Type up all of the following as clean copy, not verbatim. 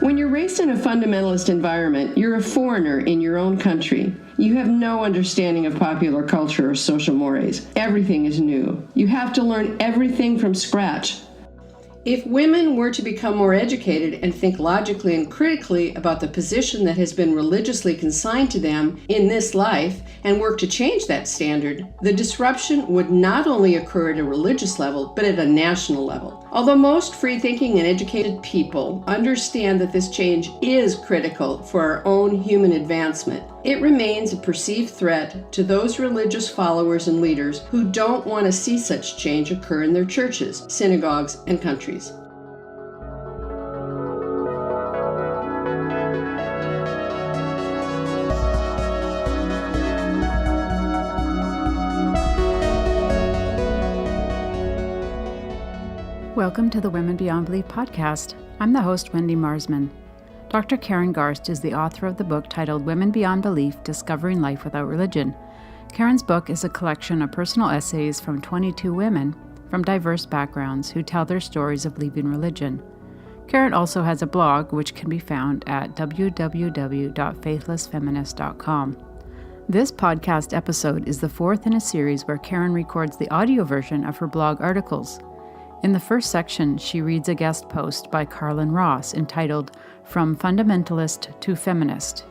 When you're raised in a fundamentalist environment, you're a foreigner in your own country. You have no understanding of popular culture or social mores. Everything is new. You have to learn everything from scratch. If women were to become more educated and think logically and critically about the position that has been religiously consigned to them in this life and work to change that standard, the disruption would not only occur at a religious level, but at a national level. Although most free-thinking and educated people understand that this change is critical for our own human advancement, it remains a perceived threat to those religious followers and leaders who don't want to see such change occur in their churches, synagogues, and countries. Welcome to the Women Beyond Belief podcast. I'm the host, Wendy Marsman. Dr. Karen Garst is the author of the book titled Women Beyond Belief, Discovering Life Without Religion. Karen's book is a collection of personal essays from 22 women from diverse backgrounds who tell their stories of leaving religion. Karen also has a blog which can be found at www.faithlessfeminist.com. This podcast episode is the fourth in a series where Karen records the audio version of her blog articles. In the first section, she reads a guest post by Carlin Ross entitled From Fundamentalist to Feminist.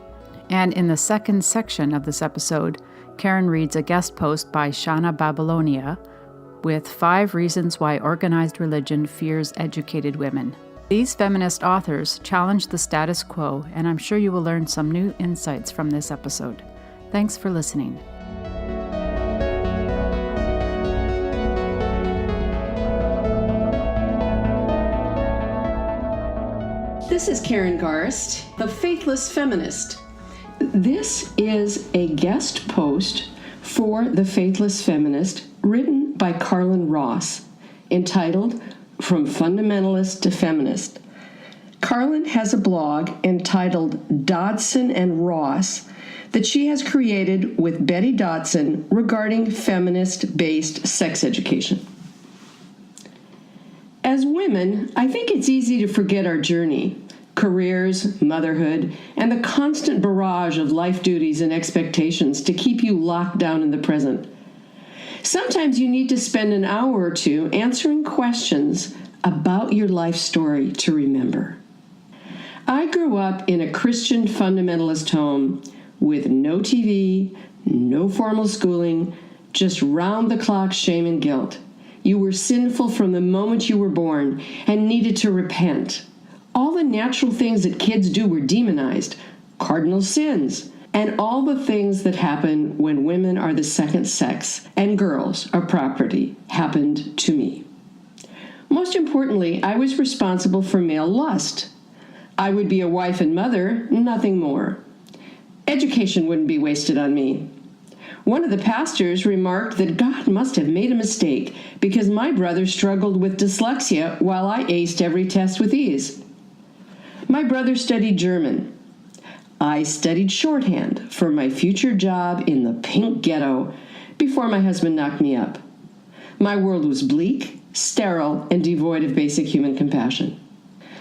And in the second section of this episode, Karen reads a guest post by Shana Babylonia with 5 reasons why organized religion fears educated women. These feminist authors challenge the status quo, and I'm sure you will learn some new insights from this episode. Thanks for listening. This is Karen Garst, the Faithless Feminist. This is a guest post for the Faithless Feminist written by Carlin Ross, entitled From Fundamentalist to Feminist. Carlin has a blog entitled Dodson and Ross that she has created with Betty Dodson regarding feminist-based sex education. As women, I think it's easy to forget our journey, careers, motherhood, and the constant barrage of life duties and expectations to keep you locked down in the present. Sometimes you need to spend an hour or two answering questions about your life story to remember. I grew up in a Christian fundamentalist home with no TV, no formal schooling, just round-the-clock shame and guilt. You were sinful from the moment you were born and needed to repent. All the natural things that kids do were demonized, cardinal sins, and all the things that happen when women are the second sex and girls are property happened to me. Most importantly, I was responsible for male lust. I would be a wife and mother, nothing more. Education wouldn't be wasted on me. One of the pastors remarked that God must have made a mistake because my brother struggled with dyslexia while I aced every test with ease. My brother studied German. I studied shorthand for my future job in the pink ghetto before my husband knocked me up. My world was bleak, sterile, and devoid of basic human compassion.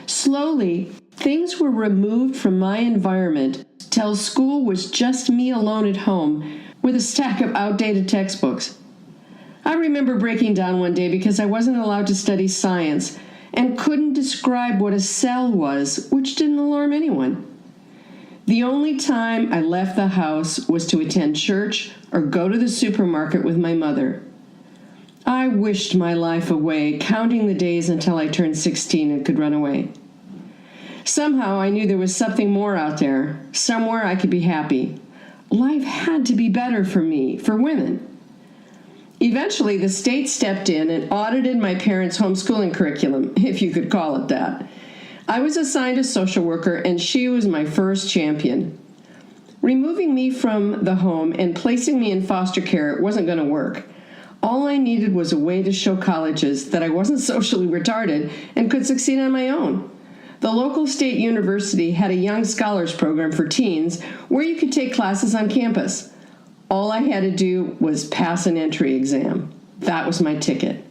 Slowly, things were removed from my environment till school was just me alone at home with a stack of outdated textbooks. I remember breaking down one day because I wasn't allowed to study science and couldn't describe what a cell was, which didn't alarm anyone. The only time I left the house was to attend church or go to the supermarket with my mother. I wished my life away, counting the days until I turned 16 and could run away. Somehow I knew there was something more out there, somewhere I could be happy. Life had to be better for me, for women. Eventually, the state stepped in and audited my parents' homeschooling curriculum, if you could call it that. I was assigned a social worker, and she was my first champion. Removing me from the home and placing me in foster care wasn't going to work. All I needed was a way to show colleges that I wasn't socially retarded and could succeed on my own. The local state university had a young scholars program for teens where you could take classes on campus. All I had to do was pass an entry exam. That was my ticket.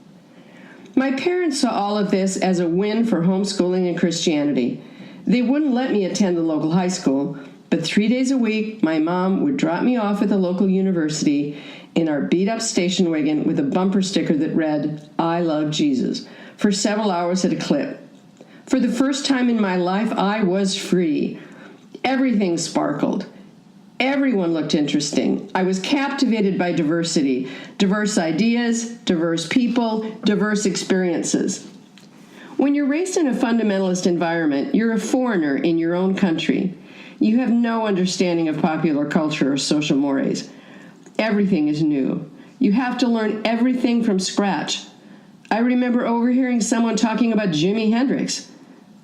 My parents saw all of this as a win for homeschooling and Christianity. They wouldn't let me attend the local high school, but 3 days a week, my mom would drop me off at the local university in our beat-up station wagon with a bumper sticker that read, "I love Jesus," for several hours at a clip. For the first time in my life, I was free. Everything sparkled. Everyone looked interesting. I was captivated by diversity, diverse ideas, diverse people, diverse experiences. When you're raised in a fundamentalist environment, you're a foreigner in your own country. You have no understanding of popular culture or social mores. Everything is new. You have to learn everything from scratch. I remember overhearing someone talking about Jimi Hendrix.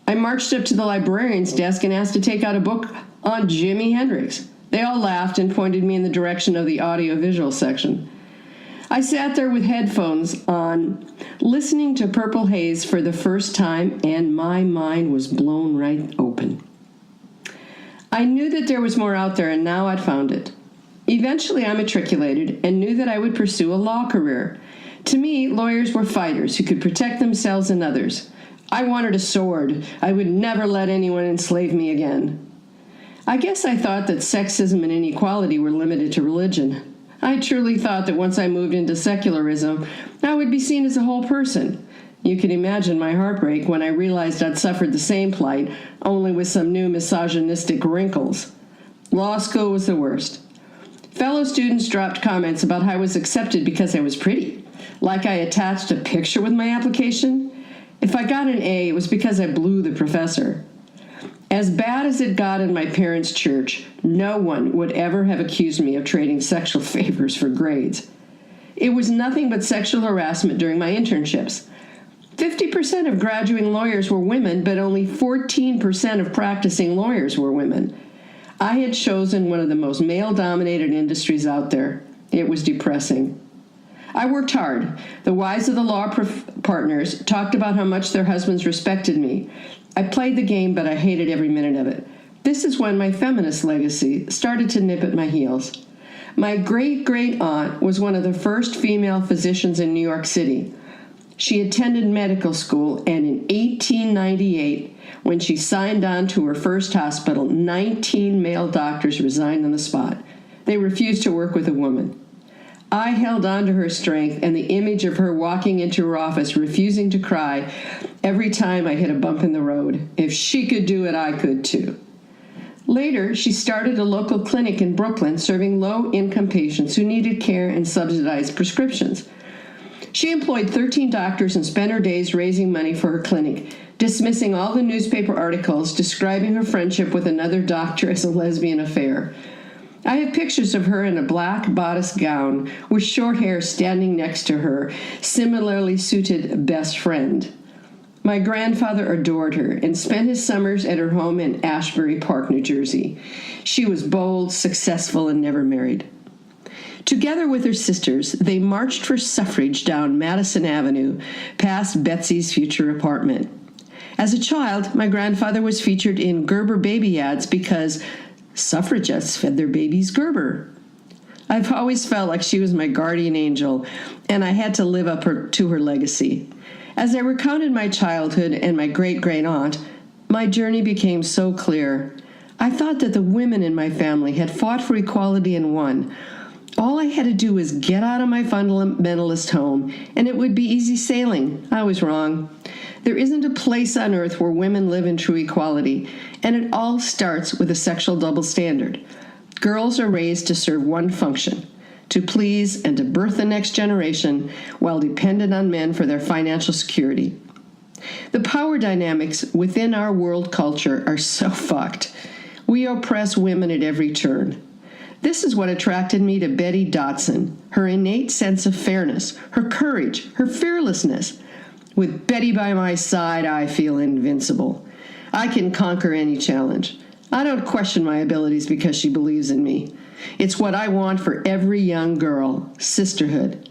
I marched up to the librarian's desk and asked to take out a book on Jimi Hendrix. They all laughed and pointed me in the direction of the audiovisual section. I sat there with headphones on, listening to Purple Haze for the first time, and my mind was blown right open. I knew that there was more out there, and now I'd found it. Eventually, I matriculated and knew that I would pursue a law career. To me, lawyers were fighters who could protect themselves and others. I wanted a sword. I would never let anyone enslave me again. I guess I thought that sexism and inequality were limited to religion. I truly thought that once I moved into secularism, I would be seen as a whole person. You can imagine my heartbreak when I realized I'd suffered the same plight, only with some new misogynistic wrinkles. Law school was the worst. Fellow students dropped comments about how I was accepted because I was pretty, like I attached a picture with my application. If I got an A, it was because I blew the professor. As bad as it got in my parents' church, no one would ever have accused me of trading sexual favors for grades. It was nothing but sexual harassment during my internships. 50% of graduating lawyers were women, but only 14% of practicing lawyers were women. I had chosen one of the most male-dominated industries out there. It was depressing. I worked hard. The wives of the law partners talked about how much their husbands respected me. I played the game, but I hated every minute of it. This is when my feminist legacy started to nip at my heels. My great-great-aunt was one of the first female physicians in New York City. She attended medical school, and in 1898, when she signed on to her first hospital, 19 male doctors resigned on the spot. They refused to work with a woman. I held on to her strength and the image of her walking into her office, refusing to cry every time I hit a bump in the road. If she could do it, I could too. Later, she started a local clinic in Brooklyn serving low-income patients who needed care and subsidized prescriptions. She employed 13 doctors and spent her days raising money for her clinic, dismissing all the newspaper articles describing her friendship with another doctor as a lesbian affair. I have pictures of her in a black bodice gown with short hair standing next to her similarly suited best friend. My grandfather adored her and spent his summers at her home in Ashbury Park, New Jersey. She was bold, successful, and never married. Together with her sisters, they marched for suffrage down Madison Avenue, past Betsy's future apartment. As a child, my grandfather was featured in Gerber baby ads because suffragettes fed their babies Gerber. I've always felt like she was my guardian angel, and I had to live up to her legacy. As I recounted my childhood and my great-great-aunt, my journey became so clear. I thought that the women in my family had fought for equality and won. All I had to do was get out of my fundamentalist home, and it would be easy sailing. I was wrong. There isn't a place on earth where women live in true equality, and it all starts with a sexual double standard. Girls are raised to serve one function, to please and to birth the next generation while dependent on men for their financial security. The power dynamics within our world culture are so fucked. We oppress women at every turn. This is what attracted me to Betty Dodson, her innate sense of fairness, her courage, her fearlessness. With Betty by my side, I feel invincible. I can conquer any challenge. I don't question my abilities because she believes in me. It's what I want for every young girl, sisterhood.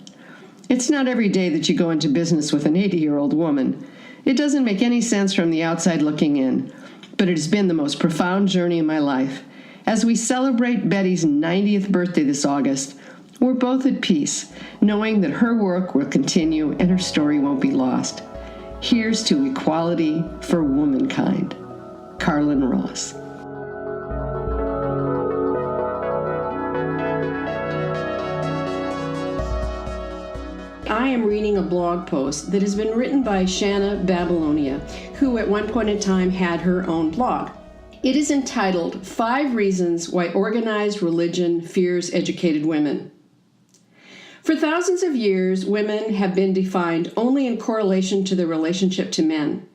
It's not every day that you go into business with an 80-year-old woman. It doesn't make any sense from the outside looking in, but it has been the most profound journey in my life. As we celebrate Betty's 90th birthday this August, we're both at peace, knowing that her work will continue and her story won't be lost. Here's to equality for womankind. Carlin Ross. I am reading a blog post that has been written by Shanna Babylonia, who at one point in time had her own blog. It is entitled 5 Reasons Why Organized Religion Fears Educated Women. For thousands of years, women have been defined only in correlation to their relationship to men.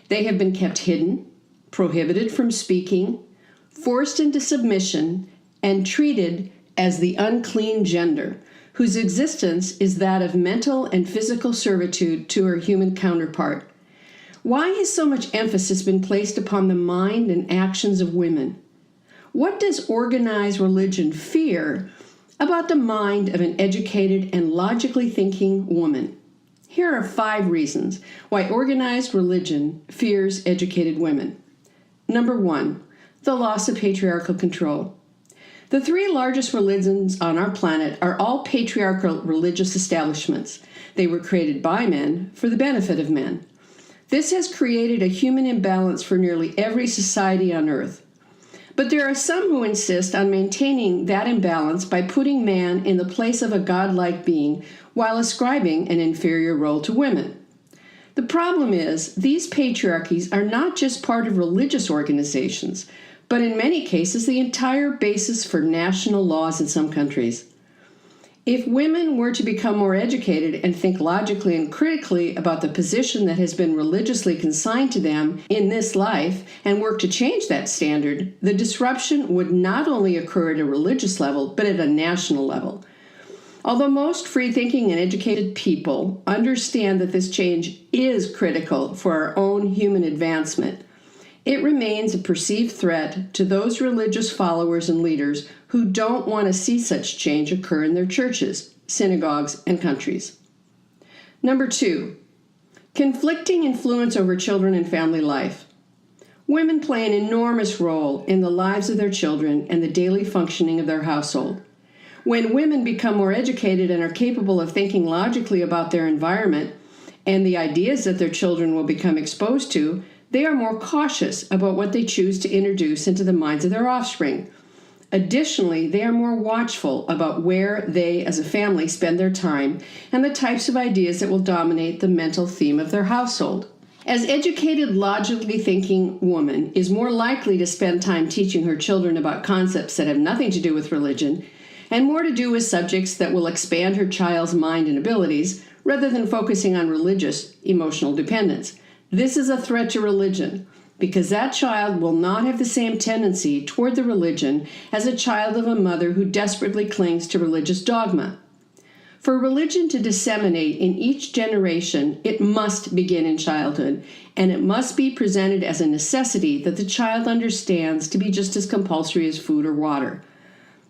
They have been kept hidden, prohibited from speaking, forced into submission, and treated as the unclean gender, whose existence is that of mental and physical servitude to her human counterpart. Why has so much emphasis been placed upon the mind and actions of women? What does organized religion fear about the mind of an educated and logically thinking woman? Here are 5 reasons why organized religion fears educated women. Number 1, the loss of patriarchal control. The 3 largest religions on our planet are all patriarchal religious establishments. They were created by men for the benefit of men. This has created a human imbalance for nearly every society on earth. But there are some who insist on maintaining that imbalance by putting man in the place of a godlike being while ascribing an inferior role to women. The problem is, these patriarchies are not just part of religious organizations, but in many cases the entire basis for national laws in some countries. If women were to become more educated and think logically and critically about the position that has been religiously consigned to them in this life and work to change that standard, the disruption would not only occur at a religious level, but at a national level. Although most free-thinking and educated people understand that this change is critical for our own human advancement, it remains a perceived threat to those religious followers and leaders who don't want to see such change occur in their churches, synagogues, and countries. Number 2, conflicting influence over children and family life. Women play an enormous role in the lives of their children and the daily functioning of their household. When women become more educated and are capable of thinking logically about their environment and the ideas that their children will become exposed to, they are more cautious about what they choose to introduce into the minds of their offspring. Additionally, they are more watchful about where they as a family spend their time and the types of ideas that will dominate the mental theme of their household. As educated, logically thinking woman is more likely to spend time teaching her children about concepts that have nothing to do with religion and more to do with subjects that will expand her child's mind and abilities rather than focusing on religious emotional dependence. This is a threat to religion because that child will not have the same tendency toward the religion as a child of a mother who desperately clings to religious dogma. For religion to disseminate in each generation, it must begin in childhood, and it must be presented as a necessity that the child understands to be just as compulsory as food or water.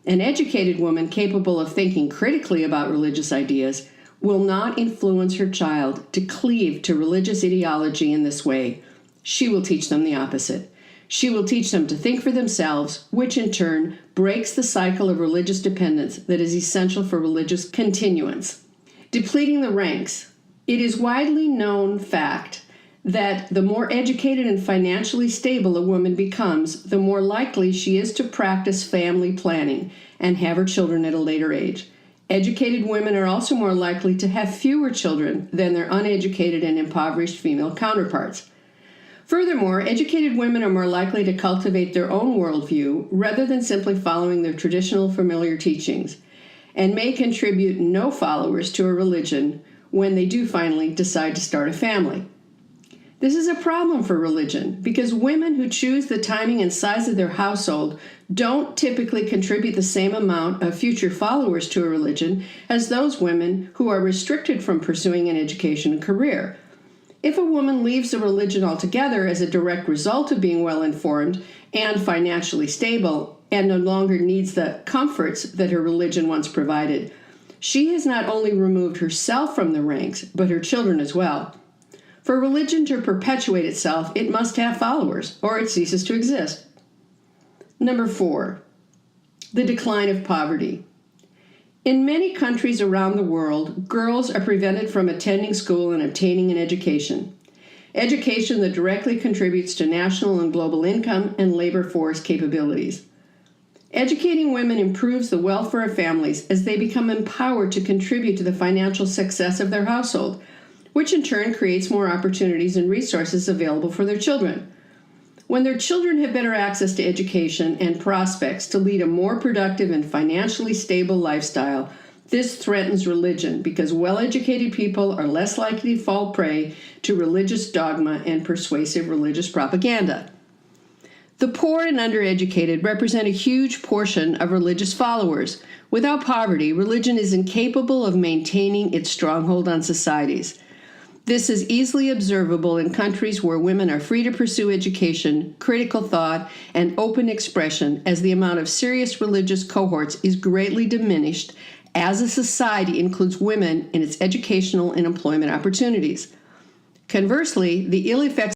An educated woman capable of thinking critically about religious ideas will not influence her child to cleave to religious ideology in this way. She will teach them the opposite. She will teach them to think for themselves, which in turn breaks the cycle of religious dependence that is essential for religious continuance. Depleting the ranks. It is widely known fact that the more educated and financially stable a woman becomes, the more likely she is to practice family planning and have her children at a later age. Educated women are also more likely to have fewer children than their uneducated and impoverished female counterparts. Furthermore, educated women are more likely to cultivate their own worldview rather than simply following their traditional familiar teachings, and may contribute no followers to a religion when they do finally decide to start a family. This is a problem for religion because women who choose the timing and size of their household don't typically contribute the same amount of future followers to a religion as those women who are restricted from pursuing an education and career. If a woman leaves a religion altogether as a direct result of being well-informed and financially stable and no longer needs the comforts that her religion once provided, she has not only removed herself from the ranks, but her children as well. For religion to perpetuate itself, it must have followers, or it ceases to exist. Number 4, the decline of poverty. In many countries around the world, girls are prevented from attending school and obtaining an education. education that directly contributes to national and global income and labor force capabilities. Educating women improves the welfare of families as they become empowered to contribute to the financial success of their household, which in turn creates more opportunities and resources available for their children. When their children have better access to education and prospects to lead a more productive and financially stable lifestyle, this threatens religion because well-educated people are less likely to fall prey to religious dogma and persuasive religious propaganda. The poor and undereducated represent a huge portion of religious followers. Without poverty, religion is incapable of maintaining its stronghold on societies. This is easily observable in countries where women are free to pursue education, critical thought, and open expression, as the amount of serious religious cohorts is greatly diminished as a society includes women in its educational and employment opportunities. Conversely, the ill effects